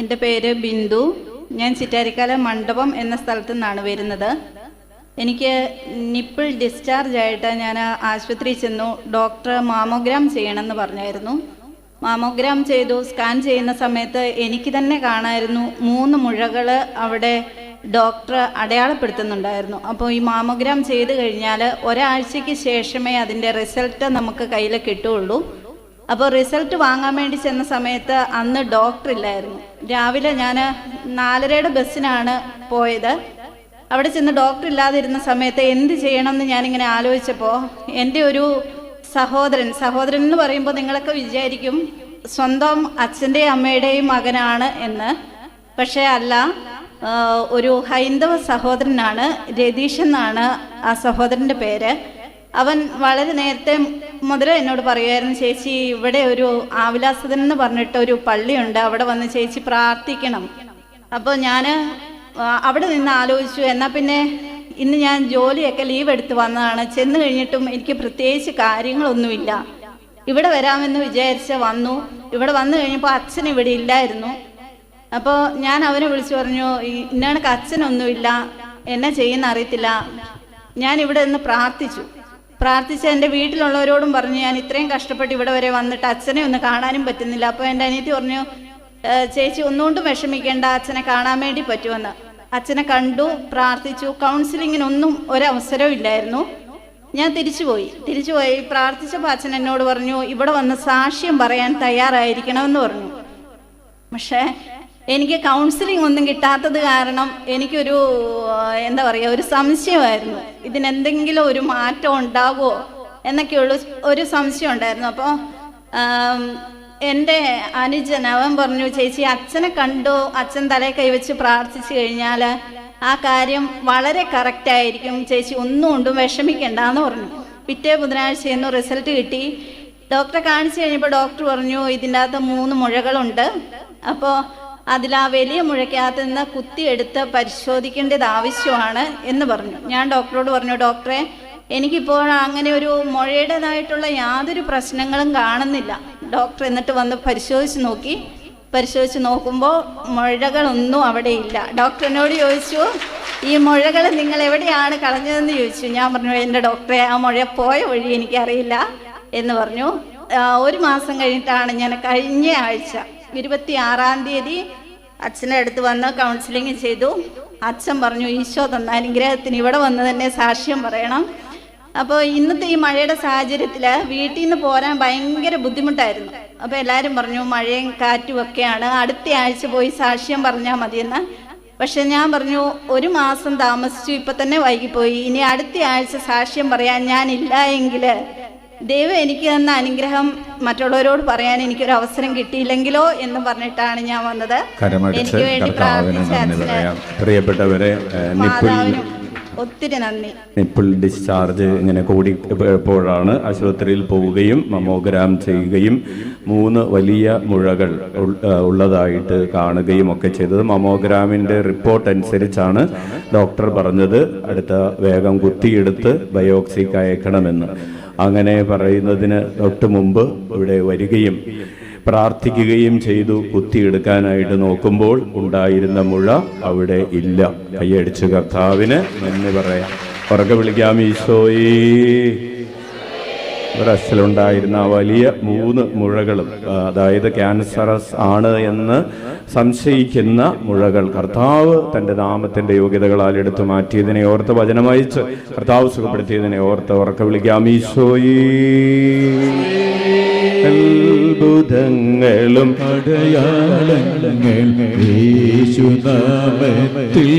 എൻ്റെ പേര് ബിന്ദു. ഞാൻ ചിറ്റാരിക്കാല മണ്ഡപം എന്ന സ്ഥലത്തു നിന്നാണ് വരുന്നത്. എനിക്ക് നിപ്പിൾ ഡിസ്ചാർജ് ആയിട്ട് ഞാൻ ആശുപത്രിയിൽ ചെന്നു. ഡോക്ടർ മാമോഗ്രാം ചെയ്യണമെന്ന് പറഞ്ഞായിരുന്നു. മാമോഗ്രാം ചെയ്തു. സ്കാൻ ചെയ്യുന്ന സമയത്ത് എനിക്ക് തന്നെ കാണാമായിരുന്നു 3 മുഴകൾ അവിടെ ഡോക്ടർ അടയാളപ്പെടുത്തുന്നുണ്ടായിരുന്നു. അപ്പോൾ ഈ മാമോഗ്രാം ചെയ്ത് കഴിഞ്ഞാൽ ഒരാഴ്ചയ്ക്ക് ശേഷമേ അതിൻ്റെ റിസൾട്ട് നമുക്ക് കയ്യിൽ കിട്ടുകയുള്ളൂ. അപ്പോൾ റിസൾട്ട് വാങ്ങാൻ വേണ്ടി ചെന്ന സമയത്ത് അന്ന് ഡോക്ടർ ഇല്ലായിരുന്നു. രാവിലെ ഞാൻ 4:30 ബസ്സിനാണ് പോയത്. അവിടെ ചെന്ന് ഡോക്ടർ ഇല്ലാതിരുന്ന സമയത്ത് എന്ത് ചെയ്യണമെന്ന് ഞാനിങ്ങനെ ആലോചിച്ചപ്പോൾ എൻ്റെ ഒരു സഹോദരൻ എന്ന് പറയുമ്പോൾ നിങ്ങളൊക്കെ വിചാരിക്കും സ്വന്തം അച്ഛൻ്റെയും അമ്മയുടെയും മകനാണ് എന്ന്. പക്ഷേ അല്ല, ഒരു ഹൈന്ദവ സഹോദരനാണ്. രതീഷ് എന്നാണ് ആ സഹോദരൻ്റെ പേര്. അവൻ വളരെ നേരത്തെ മുതൽ എന്നോട് പറയുമായിരുന്നു, ചേച്ചി ഇവിടെ ഒരു ആവിലാസതൻ എന്ന് പറഞ്ഞിട്ട് ഒരു പള്ളിയുണ്ട്, അവിടെ വന്ന് ചേച്ചി പ്രാർത്ഥിക്കണം. അപ്പോൾ ഞാൻ അവിടെ നിന്ന് ആലോചിച്ചു, എന്നാൽ പിന്നെ ഇന്ന് ഞാൻ ജോലിയൊക്കെ ലീവ് എടുത്ത് വന്നതാണ്. ചെന്ന് കഴിഞ്ഞിട്ടും എനിക്ക് പ്രത്യേകിച്ച് കാര്യങ്ങളൊന്നുമില്ല. ഇവിടെ വരാമെന്ന് വിചാരിച്ച് വന്നു. ഇവിടെ വന്നു കഴിഞ്ഞപ്പോൾ അച്ഛൻ ഇവിടെ ഇല്ലായിരുന്നു. അപ്പോൾ ഞാൻ അവനെ വിളിച്ചു പറഞ്ഞു, ഇന്നണക്ക് അച്ഛനൊന്നുമില്ല, എന്നാ ചെയ്യുന്ന അറിയത്തില്ല. ഞാൻ ഇവിടെ നിന്ന് പ്രാർത്ഥിച്ച് എൻ്റെ വീട്ടിലുള്ളവരോടും പറഞ്ഞു, ഞാൻ ഇത്രയും കഷ്ടപ്പെട്ട് ഇവിടെ വരെ വന്നിട്ട് അച്ഛനെ ഒന്ന് കാണാനും പറ്റുന്നില്ല. അപ്പോൾ എൻ്റെ അനിയത്തി പറഞ്ഞു, ചേച്ചി ഒന്നുകൊണ്ടും വിഷമിക്കേണ്ട, അച്ഛനെ കാണാൻ വേണ്ടി പറ്റുമെന്ന്. അച്ഛനെ കണ്ടു, പ്രാർത്ഥിച്ചു. കൗൺസിലിങ്ങിനൊന്നും ഒരവസരവും ഇല്ലായിരുന്നു. ഞാൻ തിരിച്ചുപോയി പ്രാർത്ഥിച്ചപ്പോൾ അച്ഛൻ എന്നോട് പറഞ്ഞു, ഇവിടെ വന്ന് സാക്ഷ്യം പറയാൻ തയ്യാറായിരിക്കണമെന്ന് പറഞ്ഞു. പക്ഷേ എനിക്ക് കൗൺസിലിംഗ് ഒന്നും കിട്ടാത്തത് കാരണം എനിക്കൊരു ഒരു സംശയമായിരുന്നു, ഇതിനെന്തെങ്കിലും ഒരു മാറ്റം ഉണ്ടാകുമോ എന്നൊക്കെയുള്ള ഒരു സംശയം ഉണ്ടായിരുന്നു. അപ്പോൾ എൻ്റെ അനുജൻ അവൻ പറഞ്ഞു, ചേച്ചി അച്ഛനെ കണ്ടു, അച്ഛൻ തലയിൽ കൈവച്ച് പ്രാർത്ഥിച്ചു കഴിഞ്ഞാൽ ആ കാര്യം വളരെ കറക്റ്റായിരിക്കും, ചേച്ചി ഒന്നുകൊണ്ടും വിഷമിക്കണ്ടെന്ന് പറഞ്ഞു. പിറ്റേ ബുധനാഴ്ചയെന്നു റിസൾട്ട് കിട്ടി. ഡോക്ടറെ കാണിച്ചു കഴിഞ്ഞപ്പോൾ ഡോക്ടർ പറഞ്ഞു, ഇതിൻ്റെ അകത്ത് 3 മുഴകളുണ്ട്. അപ്പോൾ അതിൽ ആ വലിയ മുഴയ്ക്കകത്ത് നിന്ന് കുത്തിയെടുത്ത് പരിശോധിക്കേണ്ടത് ആവശ്യമാണ് എന്ന് പറഞ്ഞു. ഞാൻ ഡോക്ടറോട് പറഞ്ഞു, ഡോക്ടറെ എനിക്കിപ്പോൾ അങ്ങനെ ഒരു മുഴയുടേതായിട്ടുള്ള യാതൊരു പ്രശ്നങ്ങളും കാണുന്നില്ല. ഡോക്ടർ എന്നിട്ട് വന്ന് പരിശോധിച്ച് നോക്കുമ്പോൾ മുഴകളൊന്നും അവിടെ ഇല്ല. ഡോക്ടർ എന്നോട് ചോദിച്ചു, ഈ മുഴകൾ നിങ്ങൾ എവിടെയാണ് കളഞ്ഞതെന്ന് ചോദിച്ചു. ഞാൻ പറഞ്ഞു, എൻ്റെ ഡോക്ടറെ ആ മുഴ പോയ വഴി എനിക്കറിയില്ല എന്ന് പറഞ്ഞു. 1 മാസം കഴിഞ്ഞിട്ടാണ് ഞാൻ കഴിഞ്ഞ ആഴ്ച 26-ാം തീയതി അച്ഛൻ്റെ അടുത്ത് വന്ന് കൗൺസിലിംഗ് ചെയ്തു. അച്ഛൻ പറഞ്ഞു, ഈശോ തന്ന അനുഗ്രഹത്തിന് ഇവിടെ വന്ന് തന്നെ സാക്ഷ്യം പറയണം. അപ്പോൾ ഇന്നത്തെ ഈ മഴയുടെ സാഹചര്യത്തിൽ വീട്ടിൽ നിന്ന് പോരാൻ ഭയങ്കര ബുദ്ധിമുട്ടായിരുന്നു. അപ്പോൾ എല്ലാവരും പറഞ്ഞു, മഴയും കാറ്റും ഒക്കെയാണ്, അടുത്ത ആഴ്ച പോയി സാക്ഷ്യം പറഞ്ഞാൽ മതിയെന്ന്. പക്ഷെ ഞാൻ പറഞ്ഞു, 1 മാസം താമസിച്ചു, ഇപ്പം തന്നെ വൈകിപ്പോയി, ഇനി അടുത്ത ആഴ്ച സാക്ഷ്യം പറയാൻ ഞാനില്ല എങ്കിൽ ദൈവം എനിക്ക് തന്ന അനുഗ്രഹം മറ്റുള്ളവരോട് പറയാൻ എനിക്കൊരു അവസരം കിട്ടിയില്ലെങ്കിലോ എന്ന് പറഞ്ഞിട്ടാണ് ഞാൻ വന്നത്. എനിക്ക് വേണ്ടി പ്രിയപ്പെട്ടവരെ, ഒത്തിരി നന്ദി. നിപ്പിൾ ഡിസ്ചാർജ് ഇങ്ങനെ കൂടിയപ്പോഴാണ് ആശുപത്രിയിൽ പോവുകയും മമോഗ്രാം ചെയ്യുകയും 3 വലിയ മുഴകൾ ഉള്ളതായിട്ട് കാണുകയും ഒക്കെ ചെയ്തത്. മമോഗ്രാമിൻ്റെ റിപ്പോർട്ട് അനുസരിച്ചാണ് ഡോക്ടർ പറഞ്ഞത് അടുത്ത വേഗം കുത്തിയെടുത്ത് ബയോപ്സിക്ക് അയക്കണമെന്ന്. അങ്ങനെ പറയുന്നതിന് തൊട്ട് മുമ്പ് ഇവിടെ വരികയും പ്രാർത്ഥിക്കുകയും ചെയ്തു. കുത്തിയെടുക്കാനായിട്ട് നോക്കുമ്പോൾ ഉണ്ടായിരുന്ന മുഴ അവിടെ ഇല്ല. കൈയടിച്ച് കർത്താവിന് നന്ദി പറയാം. ഉറക്കെ വിളിക്കാം, ഈശോയേ. ബ്രസ്റ്റിലുണ്ടായിരുന്ന വലിയ 3 മുഴകളും, അതായത് ക്യാൻസറസ് ആണ് എന്ന് സംശയിക്കുന്ന മുഴകൾ കർത്താവ് തൻ്റെ നാമത്തിൻ്റെ യോഗ്യതകളാൽ എടുത്തു മാറ്റിയതിനെ ഓർത്ത്, വചനമയച്ച് കർത്താവ് സുഖപ്പെടുത്തിയതിനെ ഓർത്ത് ഉറക്കെ വിളിക്കാം, ഈശോയേ. അത്ഭുതങ്ങളും അടയാളങ്ങൾ യേശുനാമത്തിൽ